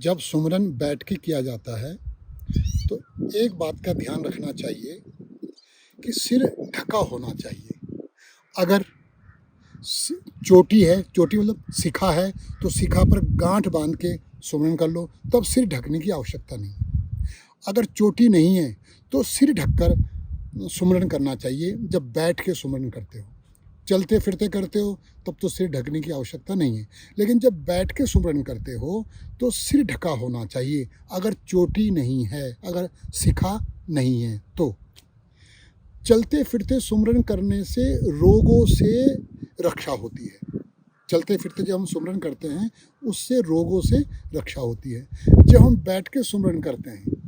जब सुमिरन बैठ के किया जाता है तो एक बात का ध्यान रखना चाहिए कि सिर ढका होना चाहिए। अगर चोटी है, चोटी मतलब शिखा है, तो शिखा पर गांठ बांध के सुमिरन कर लो, तब सिर ढकने की आवश्यकता नहीं। अगर चोटी नहीं है तो सिर ढककर सुमिरन करना चाहिए जब बैठ के सुमिरन करते हो। चलते फिरते करते हो तब तो सिर ढकने की आवश्यकता नहीं है, लेकिन जब बैठ के सुमिरन करते हो तो सिर ढका होना चाहिए। अगर चोटी नहीं है, अगर शिखा नहीं है तो चलते फिरते सुमिरन करने से रोगों से रक्षा होती है। चलते फिरते जब हम सुमिरन करते हैं उससे रोगों से रक्षा होती है। जब हम बैठ के सुमिरन करते हैं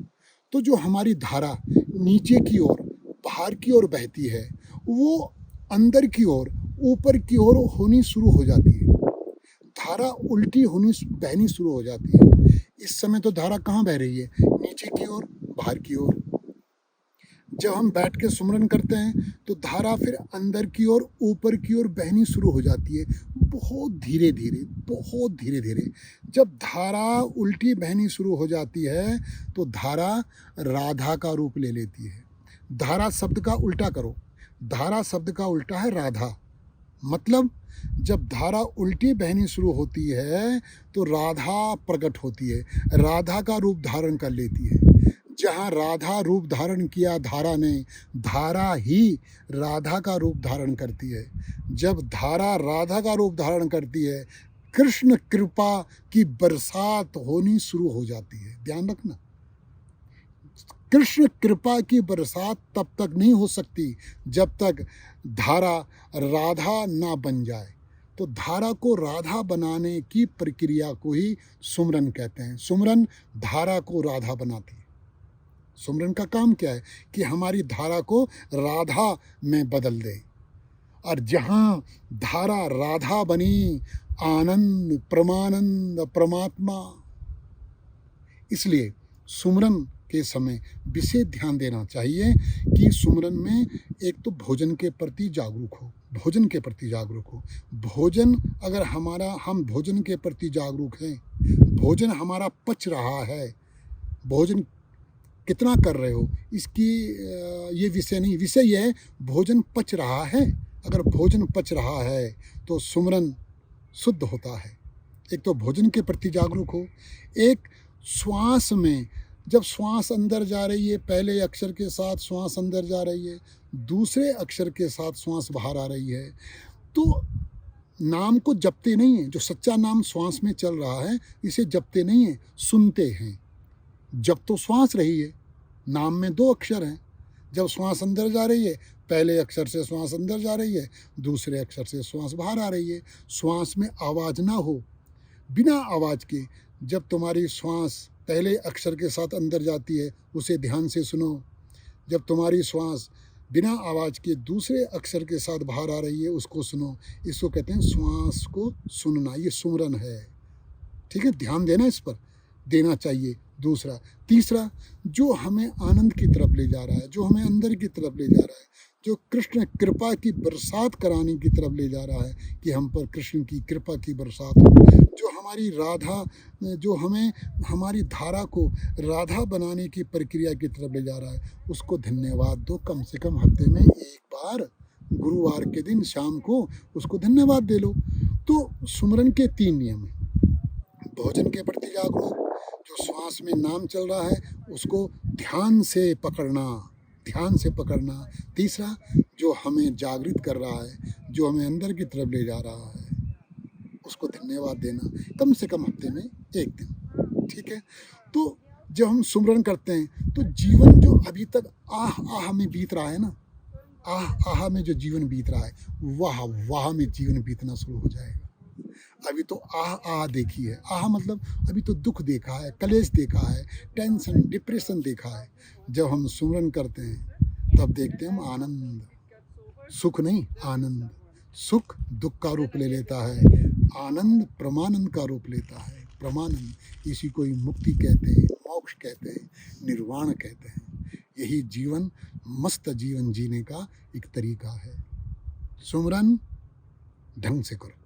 तो जो हमारी धारा नीचे की ओर, बाहर की ओर बहती है, वो अंदर की ओर, ऊपर की ओर होनी शुरू हो जाती है। धारा उल्टी बहनी शुरू हो जाती है। इस समय तो धारा कहाँ बह रही है? नीचे की ओर, बाहर की ओर। जब हम बैठ के सुमिरन करते हैं तो धारा फिर अंदर की ओर, ऊपर की ओर बहनी शुरू हो जाती है, बहुत धीरे धीरे, बहुत धीरे धीरे। जब धारा उल्टी बहनी शुरू हो जाती है तो धारा राधा का रूप ले लेती है। धारा शब्द का उल्टा करो, धारा शब्द का उल्टा है राधा। मतलब जब धारा उल्टी बहनी शुरू होती है तो राधा प्रकट होती है, राधा का रूप धारण कर लेती है। जहाँ राधा रूप धारण किया धारा ने, धारा ही राधा का रूप धारण करती है। जब धारा राधा का रूप धारण करती है, कृष्ण कृपा की बरसात होनी शुरू हो जाती है। ध्यान रखना, कृष्ण कृपा की बरसात तब तक नहीं हो सकती जब तक धारा राधा ना बन जाए। तो धारा को राधा बनाने की प्रक्रिया को ही सुमिरन कहते हैं। सुमिरन धारा को राधा बनाती है। सुमिरन का काम क्या है? कि हमारी धारा को राधा में बदल दे। और जहाँ धारा राधा बनी, आनंद, परमानंद, परमात्मा। इसलिए सुमिरन के समय विशेष ध्यान देना चाहिए कि सुमिरन में एक तो भोजन के प्रति जागरूक हो, भोजन के प्रति जागरूक हो। भोजन अगर हम भोजन के प्रति जागरूक हैं, भोजन हमारा पच रहा है, भोजन कितना कर रहे हो इसकी ये विषय नहीं, विषय यह है भोजन पच रहा है। अगर भोजन पच रहा है तो सुमिरन शुद्ध होता है। एक तो भोजन के प्रति जागरूक हो। एक श्वास में, जब श्वास अंदर जा रही है, पहले अक्षर के साथ श्वास अंदर जा रही है, दूसरे अक्षर के साथ श्वास बाहर आ रही है, तो नाम को जपते नहीं है। जो सच्चा नाम श्वास में चल रहा है इसे जपते नहीं है, सुनते हैं। जब तो श्वास रही है, नाम में 2 अक्षर हैं। जब श्वास अंदर जा रही है, पहले अक्षर से श्वास अंदर जा रही है, दूसरे अक्षर से श्वास बाहर आ रही है। श्वास में आवाज़ ना हो, बिना आवाज़ के जब तुम्हारी श्वास पहले अक्षर के साथ अंदर जाती है उसे ध्यान से सुनो। जब तुम्हारी श्वास बिना आवाज़ के दूसरे अक्षर के साथ बाहर आ रही है उसको सुनो। इसको कहते हैं श्वास को सुनना। ये सुमिरन है। ठीक है, ध्यान देना, इस पर देना चाहिए। दूसरा, तीसरा, जो हमें आनंद की तरफ ले जा रहा है, जो हमें अंदर की तरफ ले जा रहा है, जो कृष्ण कृपा की बरसात कराने की तरफ ले जा रहा है कि हम पर कृष्ण की कृपा की बरसात हो, जो हमारी राधा, जो हमें हमारी धारा को राधा बनाने की प्रक्रिया की तरफ ले जा रहा है, उसको धन्यवाद दो। कम से कम हफ्ते में एक बार, गुरुवार के दिन शाम को उसको धन्यवाद दे लो। तो सुमिरन के 3 नियम हैं। भोजन के प्रति जागरूक, जो श्वास में नाम चल रहा है उसको ध्यान से पकड़ना, ध्यान से पकड़ना। तीसरा, जो हमें जागृत कर रहा है, जो हमें अंदर की तरफ ले जा रहा है, उसको धन्यवाद देना। कम से कम हफ्ते में 1 दिन। ठीक है, तो जब हम सुमिरन करते हैं तो जीवन जो अभी तक आह आह में बीत रहा है ना, आह आह में जो जीवन बीत रहा है, वाह वाह में जीवन बीतना शुरू हो जाएगा। अभी तो आह आह देखी है। आह मतलब अभी तो दुख देखा है, कलेश देखा है, टेंशन, डिप्रेशन देखा है। जब हम सुमिरन करते हैं तब देखते हैं हम आनंद, सुख नहीं, आनंद। सुख दुख का रूप ले लेता है, आनंद परमानंद का रूप लेता है। परमानंद, इसी को ही मुक्ति कहते हैं, मोक्ष कहते हैं, निर्वाण कहते हैं। यही जीवन, मस्त जीवन जीने का एक तरीका है। सुमिरन ढंग से करो।